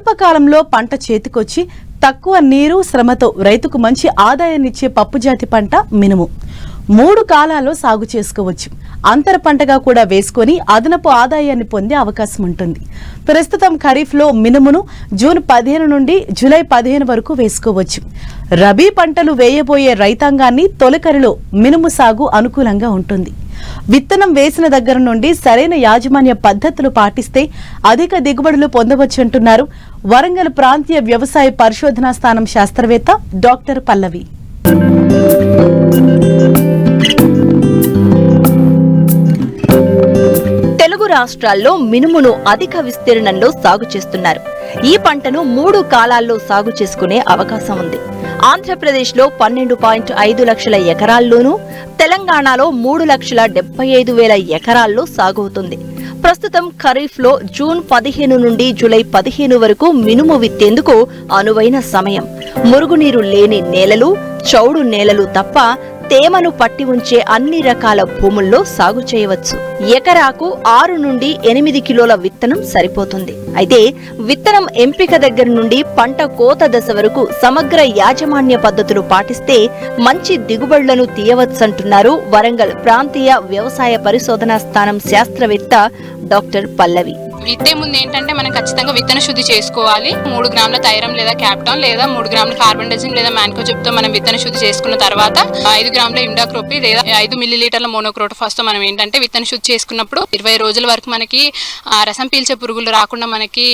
స్వల్పకాలంలో పంట చేతికొచ్చి తక్కువ నీరు శ్రమతో రైతుకు మంచి ఆదాయాన్నిచ్చే పప్పుజాతి పంట మినుము 3 కాలాల్లో సాగు చేసుకోవచ్చు. అంతర పంటగా కూడా వేసుకొని అదనపు ఆదాయాన్ని పొందే అవకాశం ఉంటుంది. ప్రస్తుతం ఖరీఫ్లో మినుమును జూన్ 15 నుండి జూలై 15 వరకు వేసుకోవచ్చు. రబీ పంటలు వేయబోయే రైతాంగాన్ని తొలకరిలో మినుము సాగు అనుకూలంగా ఉంటుంది. విత్తనం వేసిన దగ్గర నుండి సరైన యాజమాన్య పద్ధతులు పాటిస్తే అధిక దిగుబడులు పొందవచ్చంటున్నారు వరంగల్ ప్రాంతీయ వ్యవసాయ పరిశోధనా స్థానం శాస్త్రవేత్త డాక్టర్ పల్లవి. తెలుగు రాష్ట్రాల్లో మినుమును అధిక విస్తీర్ణంలో సాగు చేస్తున్నారు. ఈ పంటను 3 కాలాల్లో సాగు చేసుకునే అవకాశం ఉంది. ఆంధ్రప్రదేశ్లో 12.5 లక్షల ఎకరాల్లోనూ, తెలంగాణలో 3,75,000 ఎకరాల్లో సాగవుతుంది. ప్రస్తుతం ఖరీఫ్లో జూన్ 15 నుండి జూలై 15 వరకు మినుము విత్తేందుకు అనువైన సమయం. మురుగునీరు లేని నేలలు, చౌడు నేలలు తప్ప తేమను పట్టి ఉంచే అన్ని రకాల భూముల్లో సాగు చేయవచ్చు. ఎకరాకు 6 నుండి 8 కిలోల విత్తనం సరిపోతుంది. అయితే విత్తనం ఎంపిక దగ్గర నుండి పంట కోత దశ వరకు సమగ్ర యాజమాన్య పద్ధతులు పాటిస్తే మంచి దిగుబడులను తీయవచ్చంటున్నారు వరంగల్ ప్రాంతీయ వ్యవసాయ పరిశోధనా స్థానం శాస్త్రవేత్త డాక్టర్ పల్లవి. విత్తే ముందు ఏంటంటే మనం ఖచ్చితంగా విత్తన శుద్ధి చేసుకోవాలి. 3 గ్రాముల థైరమ్ లేదా క్యాప్టాన్ లేదా 3 గ్రాముల కార్బండజిమ్ లేదా మ్యాన్కోజెబ్తో మనం విత్తన శుద్ధి చేసుకున్న తర్వాత 5 గ్రాముల ఇండాక్రోపి లేదా 5 మిల్లీలీటర్ల మోనోక్రోటోఫాస్ తో మనం ఏంటంటే విత్తన శుద్ధి చేసుకున్నప్పుడు 20 రోజుల వరకు మనకి రసం పీల్చే పురుగులు రాకుండా మనకి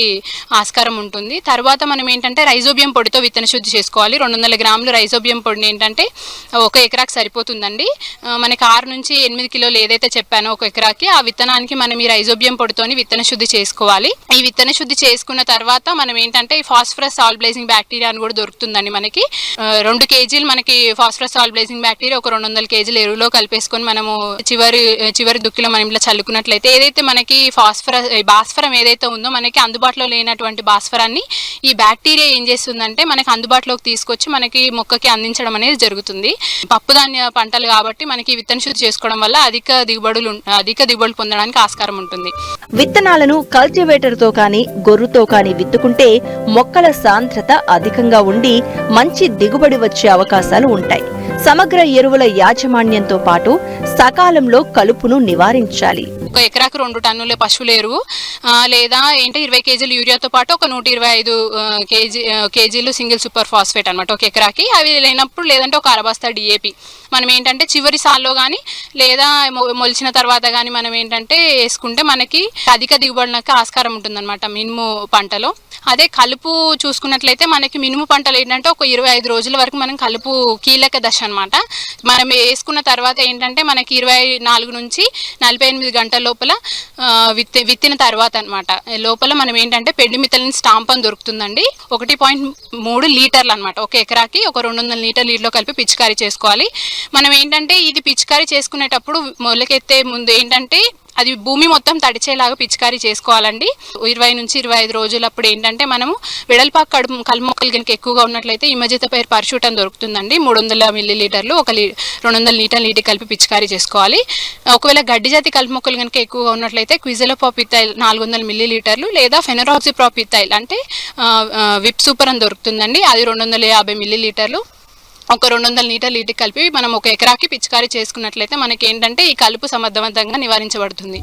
ఆస్కారం ఉంటుంది. తర్వాత మనం ఏంటంటే రైజోబియం పొడితో విత్తన శుద్ధి చేసుకోవాలి. 200 గ్రాములు రైజోబియం పొడిని ఏంటంటే 1 ఎకరాకి సరిపోతుందండి. మనకి 6 నుంచి 8 కిలోలు ఏదైతే చెప్పానో 1 ఎకరాకి ఆ విత్తనానికి మనం ఈ రైజోబియం పొడితోని విత్తన శుద్ధి చేసుకోవాలి. ఈ విత్తన శుద్ధి చేసుకున్న తర్వాత మనం ఏంటంటే ఈ ఫాస్ఫరస్ సాల్బలైజింగ్ బ్యాక్టీరియా అని కూడా దొరుకుతుందండి. మనకి 2 కేజీలు మనకి ఫాస్ఫరస్ సాల్బలైజింగ్ బ్యాక్టీరియా ఒక 200 కేజీలు ఎరువులో కలిపేసుకొని మనము చివరి దుక్కిలో మనం ఇలా చల్లుకున్నట్లయితే ఏదైతే మనకి భాస్వరం ఏదైతే ఉందో మనకి అందుబాటులో లేనటువంటి భాస్వరాన్ని ఈ బ్యాక్టీరియా ఏం చేస్తుందంటే మనకి అందుబాటులోకి తీసుకొచ్చి మనకి మొక్కకి అందించడం అనేది జరుగుతుంది. పప్పుధాన్య పంటలు కాబట్టి మనకి విత్తన శుద్ధి చేసుకోవడం వల్ల అధిక దిగుబడులు పొందడానికి ఆస్కారం ఉంటుంది. విత్తనాలను కల్టివేటర్ తో కానీ గొర్రుతో కానీ విత్తుకుంటే మొక్కల సాంద్రత అధికంగా ఉండి మంచి దిగుబడి వచ్చే అవకాశాలు ఉంటాయి. సమగ్ర ఎరువుల యాజమాన్యంతో పాటు సకాలంలో కలుపును నివారించాలి. 1 ఎకరాకు 2 టన్నుల పశువుల ఎరువు లేదా 20 కేజీలు యూరియాతో పాటు ఒక 125 కేజీలు సింగిల్ సూపర్ ఫాస్ఫేట్ అనమాట 1 ఎకరాకి. అవి లేనప్పుడు లేదంటే ఒక అరబస్తా డిఏపి మనం ఏంటంటే చివరి సాల్లో కానీ లేదా మొలిచిన తర్వాత కానీ మనం ఏంటంటే వేసుకుంటే మనకి అధిక దిగుబడికి ఆస్కారం ఉంటుందన్నమాట మినుము పంటలో. అదే కలుపు చూసుకున్నట్లయితే మనకి మినుము పంటలు ఏంటంటే ఒక 25 రోజుల వరకు మనం కలుపు కీలక దశ అనమాట. మనం వేసుకున్న తర్వాత ఏంటంటే మనకి 24 నుంచి 48 గంటల లోపల విత్తిన తర్వాత అనమాట లోపల మనం ఏంటంటే పెండిమిథలిన్ స్టాంప్ అని దొరుకుతుందండి. 1.3 లీటర్లు అనమాట 1 ఎకరాకి ఒక 200 లీటర్ నీటిలో కలిపి పిచికారీ చేసుకోవాలి. మనం ఏంటంటే ఇది పిచికారీ చేసుకునేటప్పుడు మొలకెత్తే ముందు ఏంటంటే అది భూమి మొత్తం తడిచేలాగా పిచికారీ చేసుకోవాలండి. 20 నుంచి 25 రోజులప్పుడు ఏంటంటే మనము వెడల్పాకు కలుపు మొక్కలు కనుక ఎక్కువగా ఉన్నట్లయితే ఇమజితపైర్ పర్షూట్ అని దొరుకుతుందండి. 300 మిల్లీలీటర్లు 200 లీటర్ నీటికి కలిపి పిచికారీ చేసుకోవాలి. ఒకవేళ గడ్డి జాతి కలుపు మొక్కలు కనుక ఎక్కువగా ఉన్నట్లయితే క్విజలోప్రోపిథైల్ 400 మిల్లీలీటర్లు లేదా ఫెనరాక్సిప్రోపిథైల్ అంటే విప్ సూపర్ అని దొరుకుతుందండి. అది 250 మిల్లీలీటర్లు ఒక 200 లీటర్ నీటికి కలిపి మనం 1 ఎకరాకి పిచికారీ చేసుకున్నట్లయితే మనకి ఏంటంటే ఈ కలుపు సమర్థవంతంగా నివారించబడుతుంది.